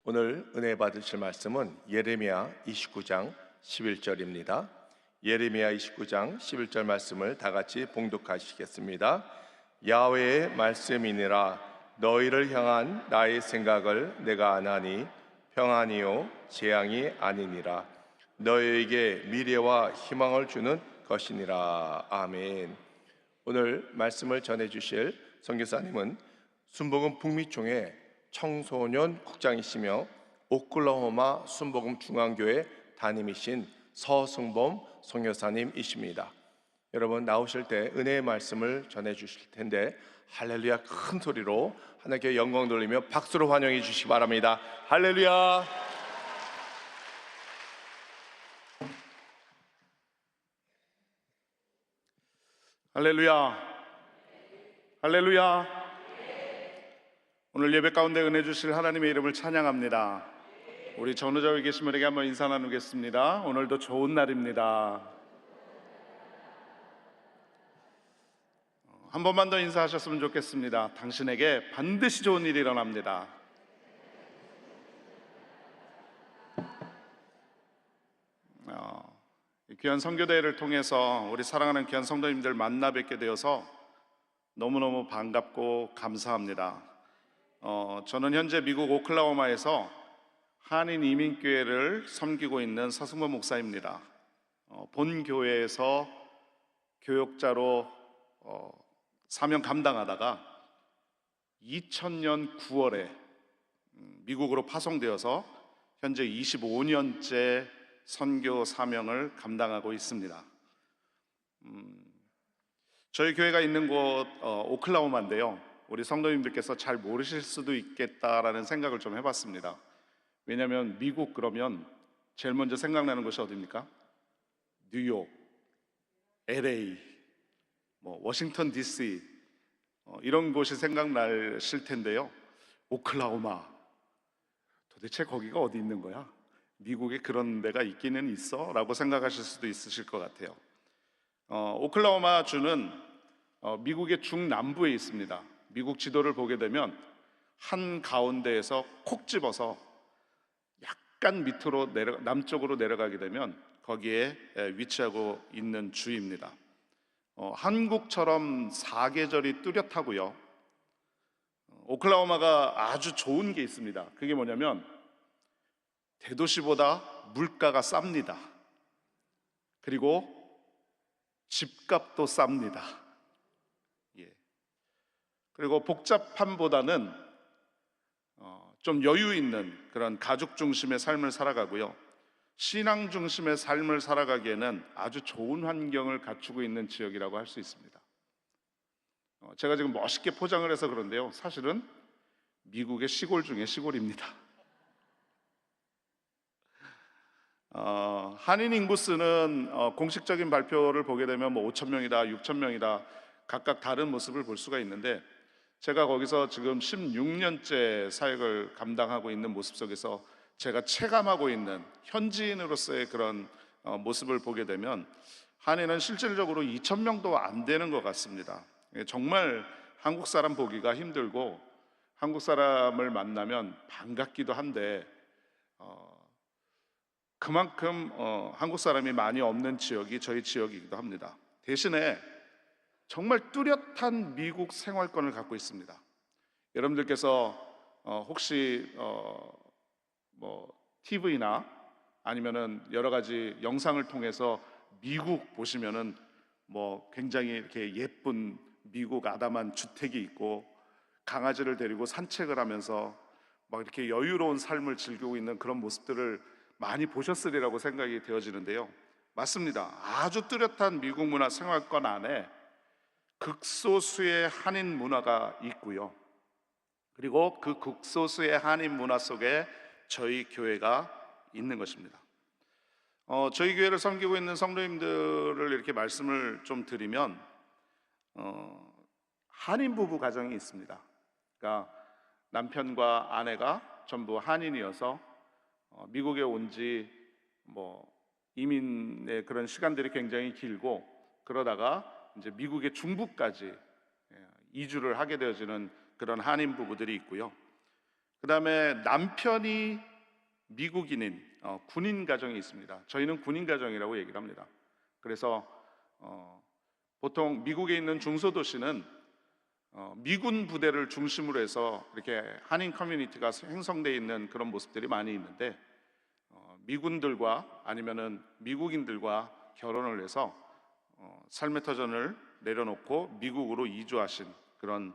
오늘 은혜 받으실 말씀은 예레미야 29장 11절입니다. 예레미야 29장 11절 말씀을 다 같이 봉독하시겠습니다. 야훼의 말씀이니라. 너희를 향한 나의 생각을 내가 아나니 평안이요 재앙이 아니니라. 너희에게 미래와 희망을 주는 것이니라. 아멘. 오늘 말씀을 전해주실 선교사님은 순복음 북미총회 청소년 국장이시며 오클라호마 순복음 중앙교회 담임이신 서승범 선교사님이십니다. 여러분 나오실 때 은혜의 말씀을 전해주실 텐데 할렐루야 큰 소리로 하나님께 영광 돌리며 박수로 환영해 주시기 바랍니다. 할렐루야. 할렐루야. 할렐루야. 오늘 예배 가운데 은혜 주실 하나님의 이름을 찬양합니다. 우리 전우자에 계신 분에게 한번 인사 나누겠습니다. 오늘도 좋은 날입니다. 한 번만 더 인사하셨으면 좋겠습니다. 당신에게 반드시 좋은 일이 일어납니다. 귀한 선교대회를 통해서 우리 사랑하는 귀한 성도님들 만나 뵙게 되어서 너무너무 반갑고 감사합니다. 저는 현재 미국 오클라호마에서 한인 이민교회를 섬기고 있는 서승범 목사입니다. 본 교회에서 교역자로 사명 감당하다가 2000년 9월에 미국으로 파송되어서 현재 25년째 선교 사명을 감당하고 있습니다. 저희 교회가 있는 곳 오클라호마인데요, 우리 성도님들께서 잘 모르실 수도 있겠다라는 생각을 좀 해봤습니다. 왜냐하면 미국 그러면 제일 먼저 생각나는 곳이 어디입니까? 뉴욕, LA, 워싱턴 DC 이런 곳이 생각나실 텐데요, 오클라호마, 도대체 거기가 어디 있는 거야? 미국에 그런 데가 있기는 있어? 라고 생각하실 수도 있으실 것 같아요. 오클라호마 주는 미국의 중남부에 있습니다. 미국 지도를 보게 되면 한 가운데에서 콕 집어서 약간 밑으로 남쪽으로 내려가게 되면 거기에 위치하고 있는 주입니다. 한국처럼 사계절이 뚜렷하고요, 오클라호마가 아주 좋은 게 있습니다. 그게 뭐냐면 대도시보다 물가가 쌉니다. 그리고 집값도 쌉니다. 그리고 복잡함보다는 좀 여유 있는 그런 가족 중심의 삶을 살아가고요, 신앙 중심의 삶을 살아가기에는 아주 좋은 환경을 갖추고 있는 지역이라고 할 수 있습니다. 제가 지금 멋있게 포장을 해서 그런데요, 사실은 미국의 시골 중에 시골입니다. 한인 인구수는 공식적인 발표를 보게 되면 5,000명이다, 6,000명이다 각각 다른 모습을 볼 수가 있는데, 제가 거기서 지금 16년째 사역을 감당하고 있는 모습 속에서 제가 체감하고 있는 현지인으로서의 그런 모습을 보게 되면 한인은 실질적으로 2,000명도 안 되는 것 같습니다. 정말 한국 사람 보기가 힘들고 한국 사람을 만나면 반갑기도 한데 그만큼 한국 사람이 많이 없는 지역이 저희 지역이기도 합니다. 대신에 정말 뚜렷한 미국 생활권을 갖고 있습니다. 여러분들께서 혹시 TV나 아니면은 여러 가지 영상을 통해서 미국 보시면은 굉장히 이렇게 예쁜 미국 아담한 주택이 있고 강아지를 데리고 산책을 하면서 막 이렇게 여유로운 삶을 즐기고 있는 그런 모습들을 많이 보셨으리라고 생각이 되어지는데요, 맞습니다. 아주 뚜렷한 미국 문화 생활권 안에 극소수의 한인 문화가 있고요, 그리고 그 극소수의 한인 문화 속에 저희 교회가 있는 것입니다. 저희 교회를 섬기고 있는 성도님들을 이렇게 말씀을 좀 드리면 한인 부부 가정이 있습니다. 그러니까 남편과 아내가 전부 한인이어서 미국에 온 지 이민의 그런 시간들이 굉장히 길고, 그러다가 이제 미국의 중부까지 이주를 하게 되어지는 그런 한인 부부들이 있고요, 그다음에 남편이 미국인인 군인 가정이 있습니다. 저희는 군인 가정이라고 얘기를 합니다. 그래서 보통 미국에 있는 중소도시는 미군 부대를 중심으로 해서 이렇게 한인 커뮤니티가 형성되어 있는 그런 모습들이 많이 있는데, 미군들과 아니면은 미국인들과 결혼을 해서 삶의 터전을 내려놓고 미국으로 이주하신 그런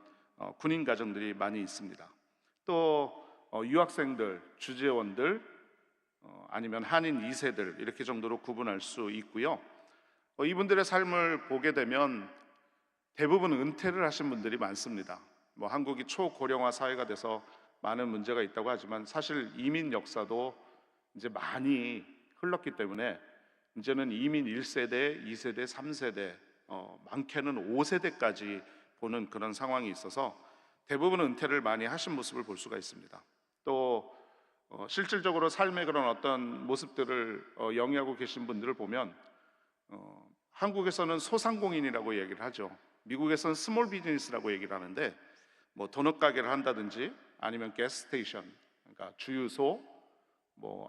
군인 가정들이 많이 있습니다. 또 유학생들, 주재원들, 아니면 한인 2세들 이렇게 정도로 구분할 수 있고요. 이분들의 삶을 보게 되면 대부분 은퇴를 하신 분들이 많습니다. 한국이 초고령화 사회가 돼서 많은 문제가 있다고 하지만 사실 이민 역사도 이제 많이 흘렀기 때문에 이제는 이민 1세대, 2세대, 3세대, 많게는 5세대까지 보는 그런 상황이 있어서 대부분 은퇴를 많이 하신 모습을 볼 수가 있습니다. 또 실질적으로 삶의 그런 어떤 모습들을 영위하고 계신 분들을 보면 한국에서는 소상공인이라고 얘기를 하죠. 미국에서는 스몰 비즈니스라고 얘기를 하는데, 도넛 가게를 한다든지 아니면 가스스테이션, 그러니까 주유소,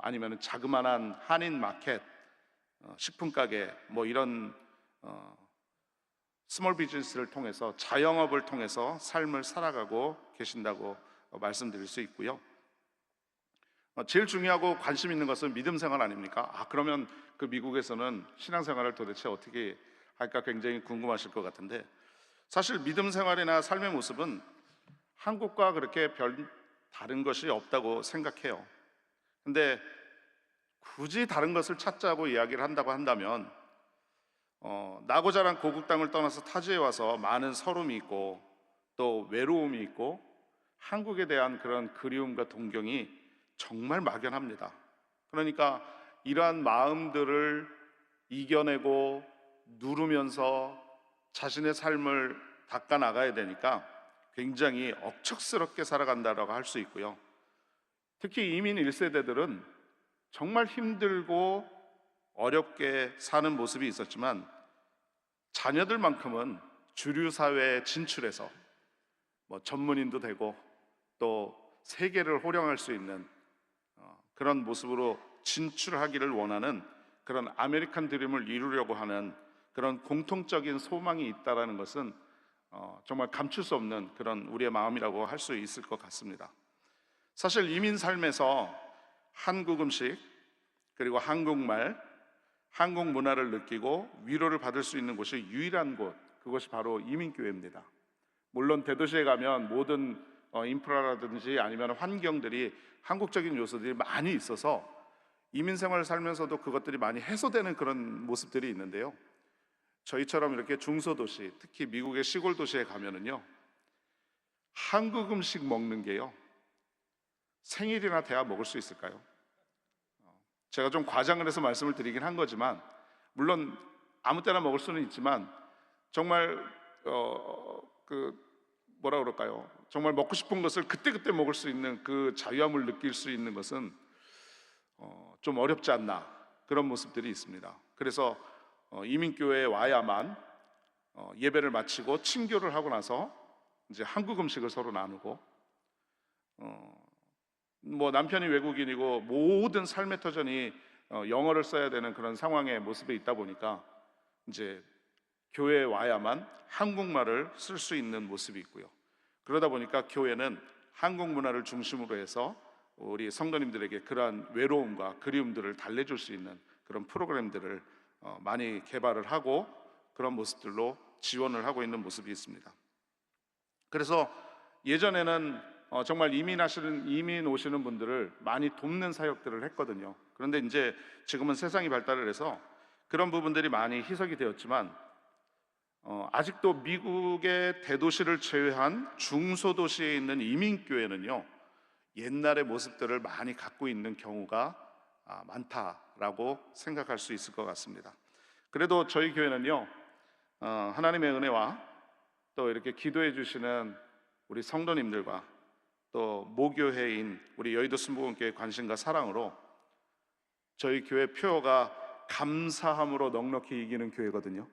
아니면 자그마한 한인 마켓, 식품 가게, 이런 스몰 비즈니스를 통해서, 자영업을 통해서 삶을 살아가고 계신다고 말씀드릴 수 있고요. 제일 중요하고 관심 있는 것은 믿음 생활 아닙니까? 그러면 그 미국에서는 신앙생활을 도대체 어떻게 할까 굉장히 궁금하실 것 같은데, 사실 믿음 생활이나 삶의 모습은 한국과 그렇게 별 다른 것이 없다고 생각해요. 근데 굳이 다른 것을 찾자고 이야기를 한다고 한다면, 나고 자란 고국 땅을 떠나서 타지에 와서 많은 서름이 있고 또 외로움이 있고 한국에 대한 그런 그리움과 동경이 정말 막연합니다. 그러니까 이러한 마음들을 이겨내고 누르면서 자신의 삶을 닦아 나가야 되니까 굉장히 억척스럽게 살아간다라고 할 수 있고요. 특히 이민 1세대들은 정말 힘들고 어렵게 사는 모습이 있었지만 자녀들만큼은 주류 사회에 진출해서 전문인도 되고 또 세계를 호령할 수 있는 그런 모습으로 진출하기를 원하는 그런 아메리칸 드림을 이루려고 하는 그런 공통적인 소망이 있다라는 것은 정말 감출 수 없는 그런 우리의 마음이라고 할 수 있을 것 같습니다. 사실 이민 삶에서 한국 음식, 그리고 한국말, 한국 문화를 느끼고 위로를 받을 수 있는 곳이 유일한 곳, 그것이 바로 이민교회입니다. 물론 대도시에 가면 모든 인프라라든지 아니면 환경들이 한국적인 요소들이 많이 있어서 이민 생활을 살면서도 그것들이 많이 해소되는 그런 모습들이 있는데요, 저희처럼 이렇게 중소도시, 특히 미국의 시골 도시에 가면은요, 한국 음식 먹는 게요, 생일이나 돼야 먹을 수 있을까요? 제가 좀 과장을 해서 말씀을 드리긴 한 거지만, 물론 아무 때나 먹을 수는 있지만 정말 뭐라 그럴까요? 정말 먹고 싶은 것을 그때그때 먹을 수 있는 그 자유함을 느낄 수 있는 것은 좀 어렵지 않나, 그런 모습들이 있습니다. 그래서 이민교회에 와야만 예배를 마치고 친교를 하고 나서 이제 한국 음식을 서로 나누고, 남편이 외국인이고 모든 삶의 터전이 영어를 써야 되는 그런 상황의 모습에 있다 보니까 이제 교회에 와야만 한국말을 쓸 수 있는 모습이 있고요. 그러다 보니까 교회는 한국 문화를 중심으로 해서 우리 성도님들에게 그러한 외로움과 그리움들을 달래줄 수 있는 그런 프로그램들을 많이 개발을 하고 그런 모습들로 지원을 하고 있는 모습이 있습니다. 그래서 예전에는 정말 이민 오시는 분들을 많이 돕는 사역들을 했거든요. 그런데 이제 지금은 세상이 발달을 해서 그런 부분들이 많이 희석이 되었지만, 아직도 미국의 대도시를 제외한 중소도시에 있는 이민교회는요, 옛날의 모습들을 많이 갖고 있는 경우가 많다라고 생각할 수 있을 것 같습니다. 그래도 저희 교회는요, 하나님의 은혜와 또 이렇게 기도해 주시는 우리 성도님들과 또 모교회인 우리 여의도 순복음교회 관심과 사랑으로 저희 교회 표어가 감사함으로 넉넉히 이기는 교회거든요.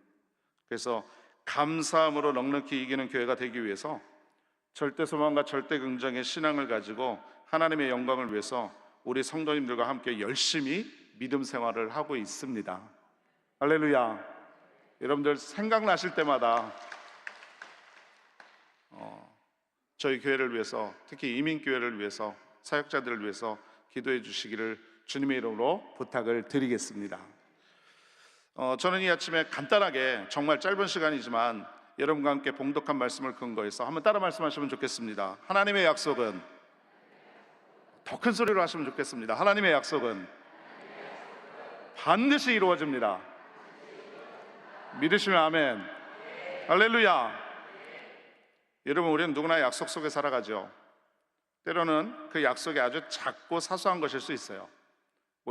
그래서 감사함으로 넉넉히 이기는 교회가 되기 위해서 절대 소망과 절대 긍정의 신앙을 가지고 하나님의 영광을 위해서 우리 성도님들과 함께 열심히 믿음 생활을 하고 있습니다. 할렐루야. 여러분들 생각나실 때마다 저희 교회를 위해서, 특히 이민교회를 위해서, 사역자들을 위해서 기도해 주시기를 주님의 이름으로 부탁을 드리겠습니다. 저는 이 아침에 간단하게, 정말 짧은 시간이지만 여러분과 함께 봉독한 말씀을 근거해서 한번 따라 말씀하시면 좋겠습니다. 하나님의 약속은, 더 큰 소리로 하시면 좋겠습니다. 하나님의 약속은 반드시 이루어집니다. 믿으시면 아멘. 할렐루야. 여러분, 우리는 누구나 약속 속에 살아가죠. 때로는 그 약속이 아주 작고 사소한 것일 수 있어요.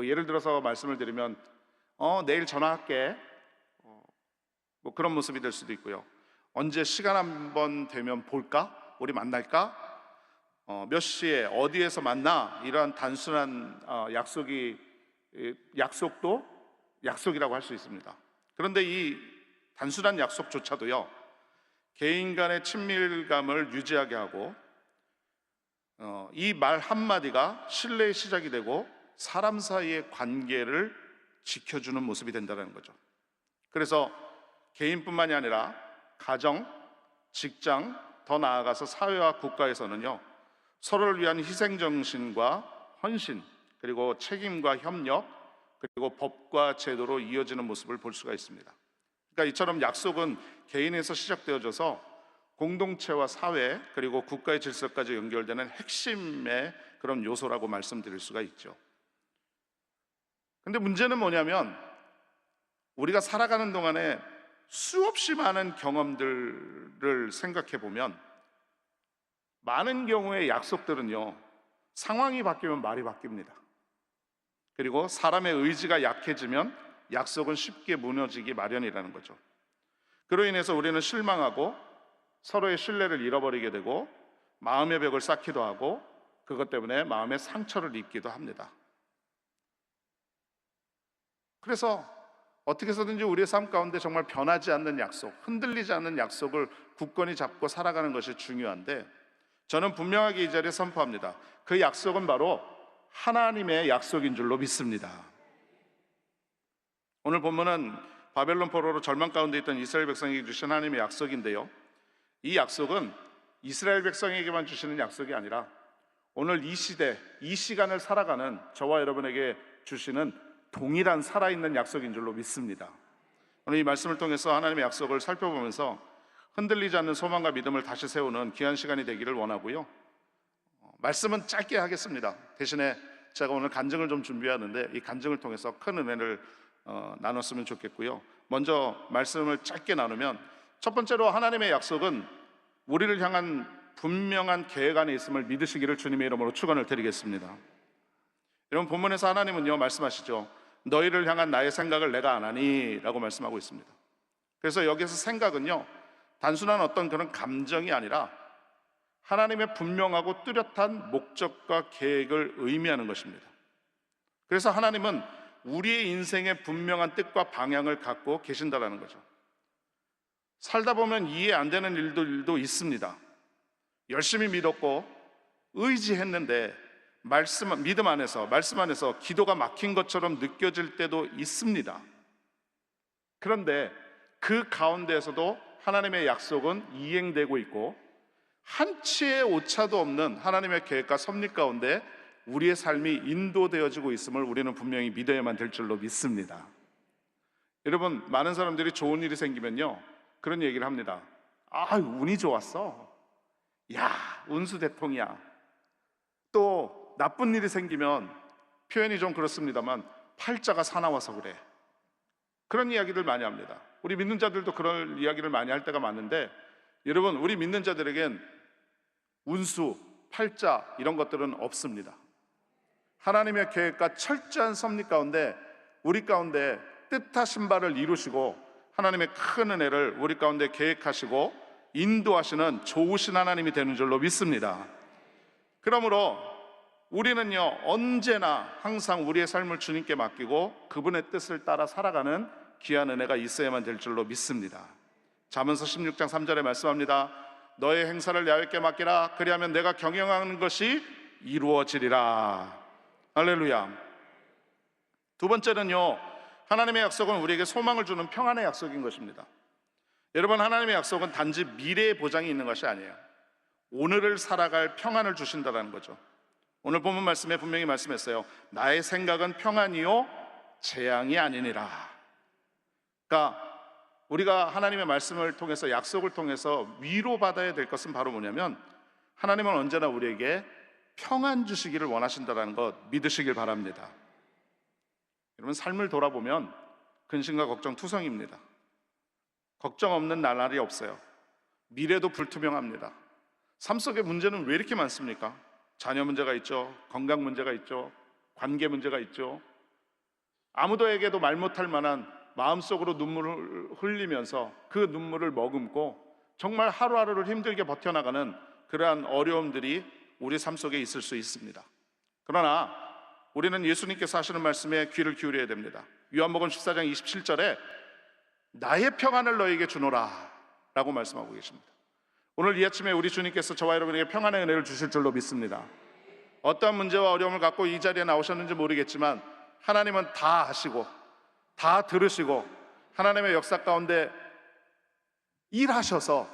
예를 들어서 말씀을 드리면 내일 전화할게, 그런 모습이 될 수도 있고요. 언제 시간 한번 되면 볼까? 우리 만날까? 몇 시에 어디에서 만나? 이러한 단순한 약속도 약속이라고 할 수 있습니다. 그런데 이 단순한 약속조차도요, 개인 간의 친밀감을 유지하게 하고 이 말 한마디가 신뢰의 시작이 되고 사람 사이의 관계를 지켜주는 모습이 된다는 거죠. 그래서 개인뿐만이 아니라 가정, 직장, 더 나아가서 사회와 국가에서는요, 서로를 위한 희생정신과 헌신, 그리고 책임과 협력, 그리고 법과 제도로 이어지는 모습을 볼 수가 있습니다. 그러니까 이처럼 약속은 개인에서 시작되어져서 공동체와 사회, 그리고 국가의 질서까지 연결되는 핵심의 그런 요소라고 말씀드릴 수가 있죠. 근데 문제는 뭐냐면, 우리가 살아가는 동안에 수없이 많은 경험들을 생각해 보면 많은 경우의 약속들은요, 상황이 바뀌면 말이 바뀝니다. 그리고 사람의 의지가 약해지면 약속은 쉽게 무너지기 마련이라는 거죠. 그로 인해서 우리는 실망하고 서로의 신뢰를 잃어버리게 되고 마음의 벽을 쌓기도 하고 그것 때문에 마음의 상처를 입기도 합니다. 그래서 어떻게 해서든지 우리의 삶 가운데 정말 변하지 않는 약속, 흔들리지 않는 약속을 굳건히 잡고 살아가는 것이 중요한데, 저는 분명하게 이 자리에 선포합니다. 그 약속은 바로 하나님의 약속인 줄로 믿습니다. 오늘 본문은 바벨론 포로로 절망 가운데 있던 이스라엘 백성에게 주신 하나님의 약속인데요, 이 약속은 이스라엘 백성에게만 주시는 약속이 아니라 오늘 이 시대, 이 시간을 살아가는 저와 여러분에게 주시는 동일한 살아있는 약속인 줄로 믿습니다. 오늘 이 말씀을 통해서 하나님의 약속을 살펴보면서 흔들리지 않는 소망과 믿음을 다시 세우는 귀한 시간이 되기를 원하고요. 말씀은 짧게 하겠습니다. 대신에 제가 오늘 간증을 좀 준비하는데 이 간증을 통해서 큰 은혜를 나눴으면 좋겠고요. 먼저 말씀을 짧게 나누면, 첫 번째로 하나님의 약속은 우리를 향한 분명한 계획 안에 있음을 믿으시기를 주님의 이름으로 축원을 드리겠습니다. 여러분, 본문에서 하나님은요 말씀하시죠. 너희를 향한 나의 생각을 내가 안 하니 라고 말씀하고 있습니다. 그래서 여기서 생각은요, 단순한 어떤 그런 감정이 아니라 하나님의 분명하고 뚜렷한 목적과 계획을 의미하는 것입니다. 그래서 하나님은 우리의 인생의 분명한 뜻과 방향을 갖고 계신다라는 거죠. 살다 보면 이해 안 되는 일도 있습니다. 열심히 믿었고 의지했는데 믿음 안에서, 말씀 안에서 기도가 막힌 것처럼 느껴질 때도 있습니다. 그런데 그 가운데에서도 하나님의 약속은 이행되고 있고 한치의 오차도 없는 하나님의 계획과 섭리 가운데 우리의 삶이 인도되어지고 있음을 우리는 분명히 믿어야만 될 줄로 믿습니다. 여러분, 많은 사람들이 좋은 일이 생기면요 그런 얘기를 합니다. 운이 좋았어. 야, 운수대통이야. 또 나쁜 일이 생기면 표현이 좀 그렇습니다만 팔자가 사나워서 그래. 그런 이야기들 많이 합니다. 우리 믿는 자들도 그런 이야기를 많이 할 때가 많은데, 여러분, 우리 믿는 자들에겐 운수, 팔자 이런 것들은 없습니다. 하나님의 계획과 철저한 섭리 가운데 우리 가운데 뜻하신 바를 이루시고 하나님의 큰 은혜를 우리 가운데 계획하시고 인도하시는 좋으신 하나님이 되는 줄로 믿습니다. 그러므로 우리는요 언제나 항상 우리의 삶을 주님께 맡기고 그분의 뜻을 따라 살아가는 귀한 은혜가 있어야만 될 줄로 믿습니다. 잠언서 16장 3절에 말씀합니다. 너의 행사를 야훼께 맡기라. 그리하면 내가 경영하는 것이 이루어지리라. 할렐루야. 두 번째는요, 하나님의 약속은 우리에게 소망을 주는 평안의 약속인 것입니다. 여러분, 하나님의 약속은 단지 미래의 보장이 있는 것이 아니에요. 오늘을 살아갈 평안을 주신다는 거죠. 오늘 본문 말씀에 분명히 말씀했어요. 나의 생각은 평안이요 재앙이 아니니라. 그러니까 우리가 하나님의 말씀을 통해서, 약속을 통해서 위로받아야 될 것은 바로 뭐냐면, 하나님은 언제나 우리에게 평안 주시기를 원하신다는 것 믿으시길 바랍니다. 여러분, 삶을 돌아보면 근심과 걱정 투성입니다. 걱정 없는 날이 없어요. 미래도 불투명합니다. 삶 속에 문제는 왜 이렇게 많습니까? 자녀 문제가 있죠. 건강 문제가 있죠. 관계 문제가 있죠. 아무도에게도 말 못할 만한 마음속으로 눈물을 흘리면서 그 눈물을 머금고 정말 하루하루를 힘들게 버텨나가는 그러한 어려움들이 우리 삶 속에 있을 수 있습니다. 그러나 우리는 예수님께서 하시는 말씀에 귀를 기울여야 됩니다. 요한복음 14장 27절에 나의 평안을 너에게 주노라 라고 말씀하고 계십니다. 오늘 이 아침에 우리 주님께서 저와 여러분에게 평안의 은혜를 주실 줄로 믿습니다. 어떠한 문제와 어려움을 갖고 이 자리에 나오셨는지 모르겠지만 하나님은 다 아시고 다 들으시고 하나님의 역사 가운데 일하셔서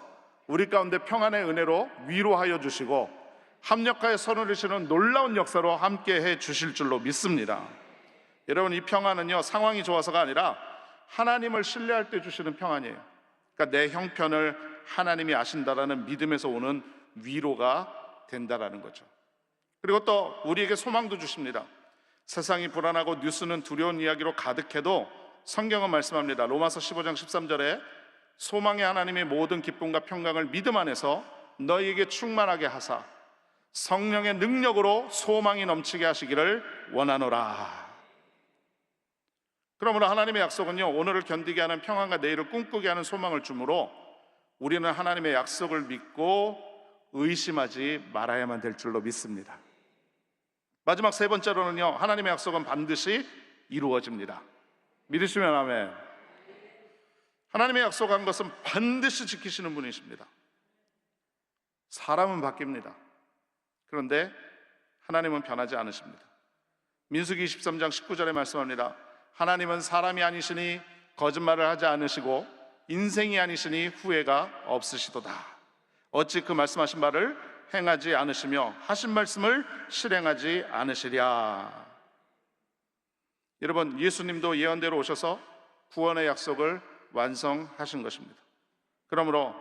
우리 가운데 평안의 은혜로 위로하여 주시고 합력하여 선을 이루시는 놀라운 역사로 함께 해 주실 줄로 믿습니다. 여러분, 이 평안은요, 상황이 좋아서가 아니라 하나님을 신뢰할 때 주시는 평안이에요. 그러니까 내 형편을 하나님이 아신다라는 믿음에서 오는 위로가 된다라는 거죠. 그리고 또 우리에게 소망도 주십니다. 세상이 불안하고 뉴스는 두려운 이야기로 가득해도 성경은 말씀합니다. 로마서 15장 13절에 소망의 하나님의 모든 기쁨과 평강을 믿음 안에서 너희에게 충만하게 하사 성령의 능력으로 소망이 넘치게 하시기를 원하노라. 그러므로 하나님의 약속은요, 오늘을 견디게 하는 평안과 내일을 꿈꾸게 하는 소망을 주므로 우리는 하나님의 약속을 믿고 의심하지 말아야만 될 줄로 믿습니다. 마지막 세 번째로는요, 하나님의 약속은 반드시 이루어집니다. 믿으시면 아멘. 하나님의 약속한 것은 반드시 지키시는 분이십니다. 사람은 바뀝니다. 그런데 하나님은 변하지 않으십니다. 민수기 23장 19절에 말씀합니다. 하나님은 사람이 아니시니 거짓말을 하지 않으시고 인생이 아니시니 후회가 없으시도다. 어찌 그 말씀하신 바를 행하지 않으시며 하신 말씀을 실행하지 않으시랴. 여러분, 예수님도 예언대로 오셔서 구원의 약속을 완성하신 것입니다. 그러므로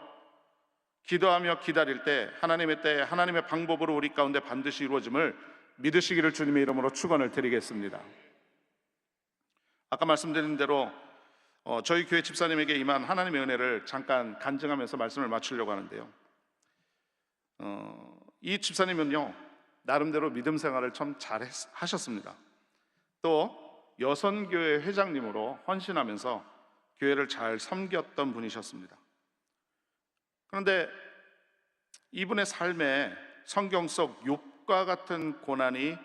기도하며 기다릴 때 하나님의 때에 하나님의 방법으로 우리 가운데 반드시 이루어짐을 믿으시기를 주님의 이름으로 축원을 드리겠습니다. 아까 말씀드린 대로 저희 교회 집사님에게 임한 하나님의 은혜를 잠깐 간증하면서 말씀을 마치려고 하는데요. 이 집사님은요, 나름대로 믿음 생활을 참 잘 하셨습니다. 또 여선교회 회장님으로 헌신하면서 교회를 잘 섬겼던 분이셨습니다. 그런데 이분의 삶에 성경 속 욥과 같은 고난이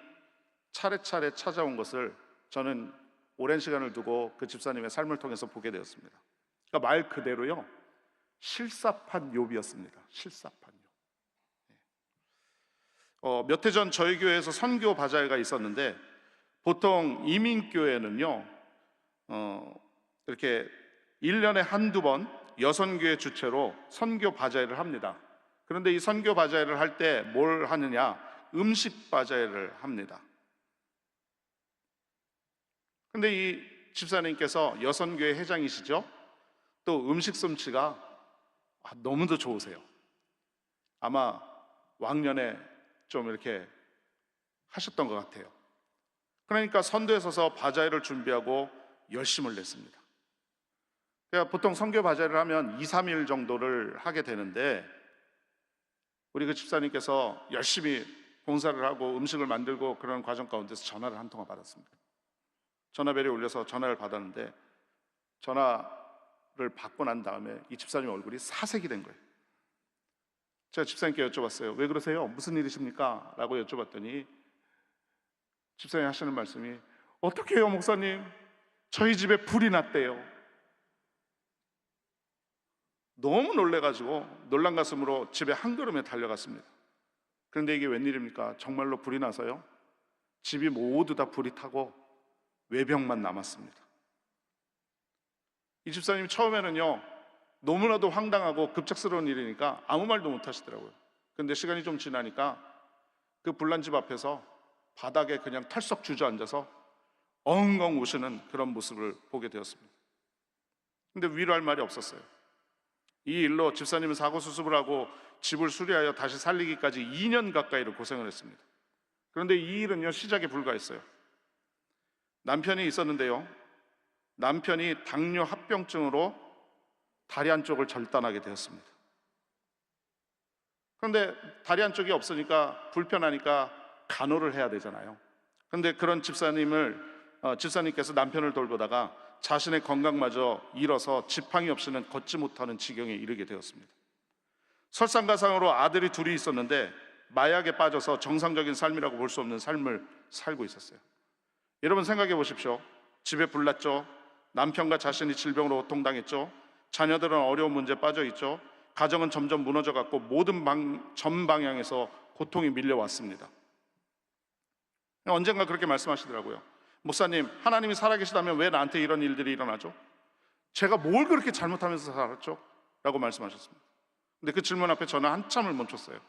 차례차례 찾아온 것을 저는 오랜 시간을 두고 그 집사님의 삶을 통해서 보게 되었습니다. 그러니까 말 그대로요, 실사판 욥이었습니다. 실사판 욥. 몇 해 전 저희 교회에서 선교 바자회가 있었는데, 보통 이민교회는요, 이렇게 1년에 한두 번 여선교회 주최로 선교 바자회를 합니다. 그런데 이 선교 바자회를 할 때 뭘 하느냐? 음식 바자회를 합니다. 근데 이 집사님께서 여선교회 회장이시죠? 또 음식 솜씨가 너무도 좋으세요. 아마 왕년에 좀 이렇게 하셨던 것 같아요. 그러니까 선도에 서서 바자회를 준비하고 열심을 냈습니다. 그러니까 보통 선교 바자회를 하면 2, 3일 정도를 하게 되는데, 우리 그 집사님께서 열심히 봉사를 하고 음식을 만들고 그런 과정 가운데서 전화를 한 통화 받았습니다. 전화벨이 울려서 전화를 받았는데, 전화를 받고 난 다음에 이 집사님 얼굴이 사색이 된 거예요. 제가 집사님께 여쭤봤어요. 왜 그러세요? 무슨 일이십니까? 라고 여쭤봤더니 집사님이 하시는 말씀이, 어떻게 해요 목사님? 저희 집에 불이 났대요. 너무 놀래가지고 놀란 가슴으로 집에 한 걸음에 달려갔습니다. 그런데 이게 웬일입니까? 정말로 불이 나서요. 집이 모두 다 불이 타고 외벽만 남았습니다. 이 집사님이 처음에는요, 너무나도 황당하고 급작스러운 일이니까 아무 말도 못 하시더라고요. 그런데 시간이 좀 지나니까 그 불난 집 앞에서 바닥에 그냥 털썩 주저앉아서 엉엉 우시는 그런 모습을 보게 되었습니다. 근데 위로할 말이 없었어요. 이 일로 집사님은 사고 수습을 하고 집을 수리하여 다시 살리기까지 2년 가까이를 고생을 했습니다. 그런데 이 일은요, 시작에 불과했어요. 남편이 있었는데요, 남편이 당뇨 합병증으로 다리 한쪽을 절단하게 되었습니다. 그런데 다리 한쪽이 없으니까 불편하니까 간호를 해야 되잖아요. 그런데 그런 집사님께서 남편을 돌보다가 자신의 건강마저 잃어서 지팡이 없이는 걷지 못하는 지경에 이르게 되었습니다. 설상가상으로 아들이 둘이 있었는데 마약에 빠져서 정상적인 삶이라고 볼 수 없는 삶을 살고 있었어요. 여러분 생각해 보십시오. 집에 불났죠. 남편과 자신이 질병으로 고통당했죠. 자녀들은 어려운 문제에 빠져 있죠. 가정은 점점 무너져갔고 모든 전 방향에서 고통이 밀려왔습니다. 언젠가 그렇게 말씀하시더라고요. 목사님, 하나님이 살아계시다면 왜 나한테 이런 일들이 일어나죠? 제가 뭘 그렇게 잘못하면서 살았죠? 라고 말씀하셨습니다. 근데 그 질문 앞에 저는 한참을 멈췄어요.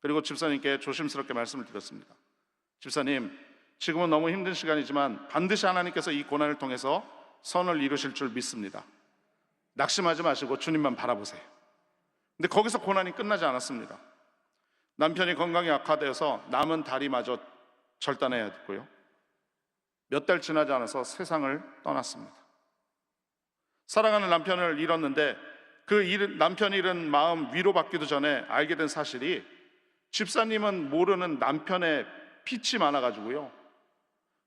그리고 집사님께 조심스럽게 말씀을 드렸습니다. 집사님, 지금은 너무 힘든 시간이지만 반드시 하나님께서 이 고난을 통해서 선을 이루실 줄 믿습니다. 낙심하지 마시고 주님만 바라보세요. 근데 거기서 고난이 끝나지 않았습니다. 남편이 건강이 악화되어서 남은 다리마저 절단해야 됐고요, 몇 달 지나지 않아서 세상을 떠났습니다. 사랑하는 남편을 잃었는데 남편이 잃은 마음 위로받기도 전에 알게 된 사실이, 집사님은 모르는 남편의 빚이 많아가지고요,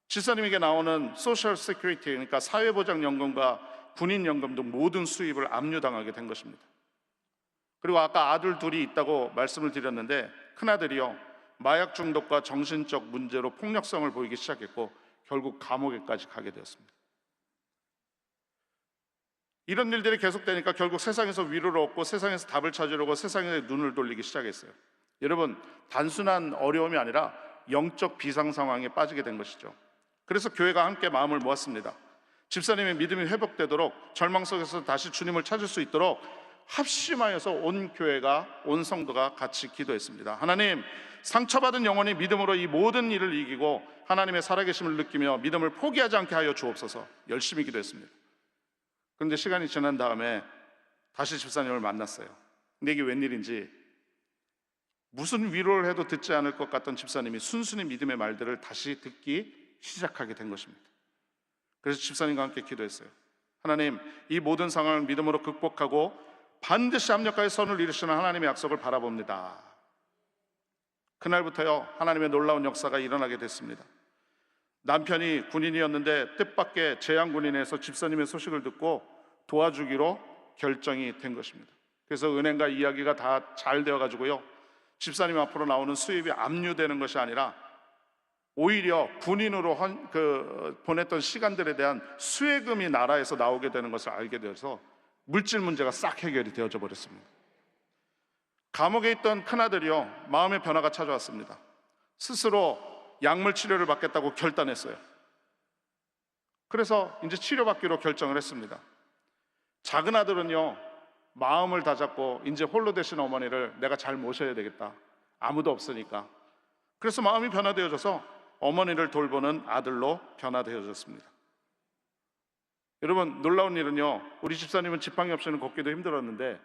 집사님에게 나오는 소셜 세큐리티, 그러니까 사회보장연금과 군인연금 등 모든 수입을 압류당하게 된 것입니다. 그리고 아까 아들 둘이 있다고 말씀을 드렸는데, 큰아들이요, 마약 중독과 정신적 문제로 폭력성을 보이기 시작했고 결국 감옥에까지 가게 되었습니다. 이런 일들이 계속되니까 결국 세상에서 위로를 얻고 세상에서 답을 찾으려고 세상에 눈을 돌리기 시작했어요. 여러분, 단순한 어려움이 아니라 영적 비상 상황에 빠지게 된 것이죠. 그래서 교회가 함께 마음을 모았습니다. 집사님의 믿음이 회복되도록, 절망 속에서 다시 주님을 찾을 수 있도록 합심하여서 온 교회가, 온 성도가 같이 기도했습니다. 하나님, 상처받은 영혼이 믿음으로 이 모든 일을 이기고 하나님의 살아계심을 느끼며 믿음을 포기하지 않게 하여 주옵소서. 열심히 기도했습니다. 그런데 시간이 지난 다음에 다시 집사님을 만났어요. 근데 이게 웬일인지 무슨 위로를 해도 듣지 않을 것 같던 집사님이 순순히 믿음의 말들을 다시 듣기 시작하게 된 것입니다. 그래서 집사님과 함께 기도했어요. 하나님, 이 모든 상황을 믿음으로 극복하고 반드시 합력하여 선을 이루시는 하나님의 약속을 바라봅니다. 그날부터요, 하나님의 놀라운 역사가 일어나게 됐습니다. 남편이 군인이었는데 뜻밖의 재향군인에서 집사님의 소식을 듣고 도와주기로 결정이 된 것입니다. 그래서 은행과 이야기가 다 잘 되어가지고요, 집사님 앞으로 나오는 수입이 압류되는 것이 아니라 오히려 군인으로 보냈던 시간들에 대한 수혜금이 나라에서 나오게 되는 것을 알게 되어서 물질 문제가 싹 해결이 되어져 버렸습니다. 감옥에 있던 큰아들이요, 마음의 변화가 찾아왔습니다. 스스로 약물 치료를 받겠다고 결단했어요. 그래서 이제 치료받기로 결정을 했습니다. 작은 아들은요, 마음을 다잡고 이제 홀로 되신 어머니를 내가 잘 모셔야 되겠다, 아무도 없으니까. 그래서 마음이 변화되어져서 어머니를 돌보는 아들로 변화되어졌습니다. 여러분, 놀라운 일은요, 우리 집사님은 지팡이 없이는 걷기도 힘들었는데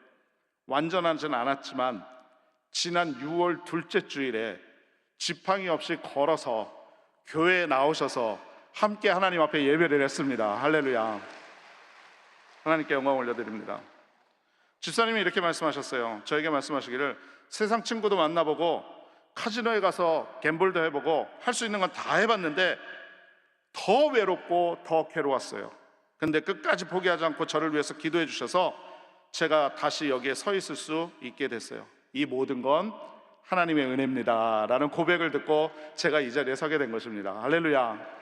완전하지는 않았지만 지난 6월 둘째 주일에 지팡이 없이 걸어서 교회에 나오셔서 함께 하나님 앞에 예배를 했습니다. 할렐루야. 하나님께 영광 올려드립니다. 집사님이 이렇게 말씀하셨어요. 저에게 말씀하시기를, 세상 친구도 만나보고 카지노에 가서 갬블도 해보고 할 수 있는 건 다 해봤는데 더 외롭고 더 괴로웠어요. 근데 끝까지 포기하지 않고 저를 위해서 기도해 주셔서 제가 다시 여기에 서 있을 수 있게 됐어요. 이 모든 건 하나님의 은혜입니다 라는 고백을 듣고 제가 이 자리에 서게 된 것입니다. 할렐루야.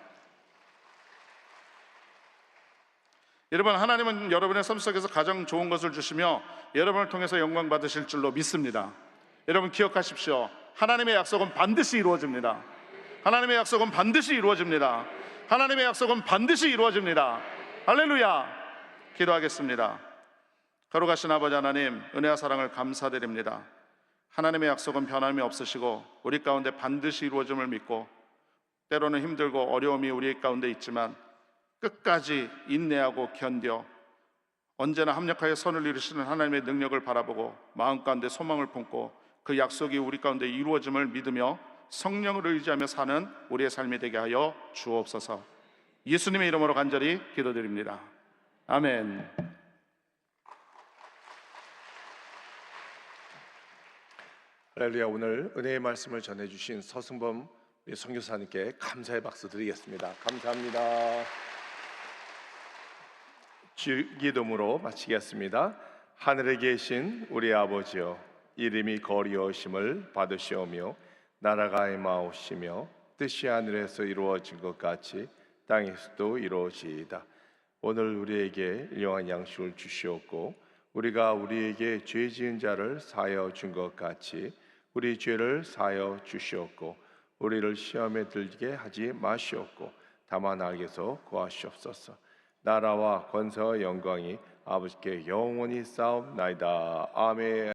여러분, 하나님은 여러분의 삶 속에서 가장 좋은 것을 주시며 여러분을 통해서 영광 받으실 줄로 믿습니다. 여러분 기억하십시오. 하나님의 약속은 반드시 이루어집니다. 하나님의 약속은 반드시 이루어집니다. 하나님의 약속은 반드시 이루어집니다. 할렐루야. 기도하겠습니다. 거룩하신 아버지 하나님, 은혜와 사랑을 감사드립니다. 하나님의 약속은 변함이 없으시고 우리 가운데 반드시 이루어짐을 믿고, 때로는 힘들고 어려움이 우리 가운데 있지만 끝까지 인내하고 견뎌 언제나 합력하여 선을 이루시는 하나님의 능력을 바라보고 마음 가운데 소망을 품고 그 약속이 우리 가운데 이루어짐을 믿으며 성령을 의지하며 사는 우리의 삶이 되게 하여 주옵소서. 예수님의 이름으로 간절히 기도드립니다. 아멘. 할렐루야. 오늘 은혜의 말씀을 전해주신 서승범 선교사님께 감사의 박수 드리겠습니다. 감사합니다. 기도문으로 마치겠습니다. 하늘에 계신 우리 아버지여, 이름이 거리어심을 받으시오며 나라가 임하옵시며 뜻이 하늘에서 이루어진 것 같이 땅에서도 이루어지이다. 오늘 우리에게 일용할 양식을 주시옵고 우리가 우리에게 죄 지은 자를 사하여 준 것 같이 우리 죄를 사하여 주시옵고 우리를 시험에 들게 하지 마시옵고 다만 악에서 구하시옵소서. 나라와 권세와 영광이 아버지께 영원히 싸움나이다. 아멘.